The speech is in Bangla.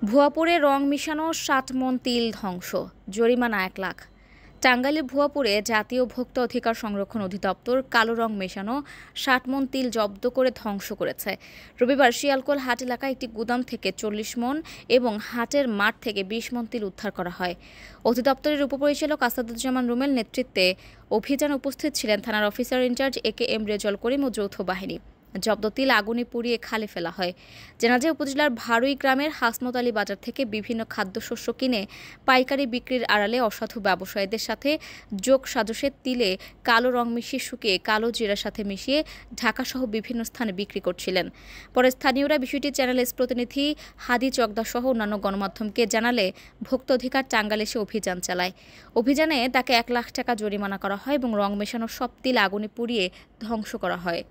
ভুয়াপুরে রং মিশানো ৬০ মণ তিল ধ্বংস, জরিমানা ১ লাখ। টাঙ্গাইলের ভুয়াপুরে জাতীয় ভোক্তা অধিকার সংরক্ষণ অধিদপ্তর কালো রং মেশানো ৬০ মণ তিল জব্দ করে ধ্বংস করেছে। রবিবার শিয়ালকোল হাট এলাকায় একটি গুদাম থেকে ৪০ মণ এবং হাটের মাঠ থেকে ২০ মণ তিল উদ্ধার করা হয়। অধিদপ্তরের উপপরিচালক আসাদুজ্জামান রুমেল নেতৃত্বে অভিযানে উপস্থিত ছিলেন থানার অফিসার ইনচার্জ AKM রেজল করিম ও যৌথ বাহিনী। জব্দ তিল আগুনে পুড়িয়ে খালে ফেলা হয়। জানা যায়, উপজেলার ভারুই গ্রামের হাসমত আলী বাজার থেকে বিভিন্ন খাদ্যশস্য কিনে পাইকারি বিক্রির আড়ালে অসাধু ব্যবসায়ীদের সাথে যোগ সাজসে তিলে কালো রং মিশিয়ে শুকিয়ে কালো জিরার সাথে মিশিয়ে ঢাকাসহ বিভিন্ন স্থানে বিক্রি করছিলেন। পরে স্থানীয়রা বিষয়টি চ্যানেল এস প্রতিনিধি হাদি চকদা সহ অন্যান্য গণমাধ্যমকে জানালে ভোক্তা অধিকার টাঙ্গাইল এসে অভিযান চালায়। অভিযানে তাকে ১ লাখ টাকা জরিমানা করা হয় এবং রং মেশানো সব তিল আগুনে পুড়িয়ে ধ্বংস করা হয়।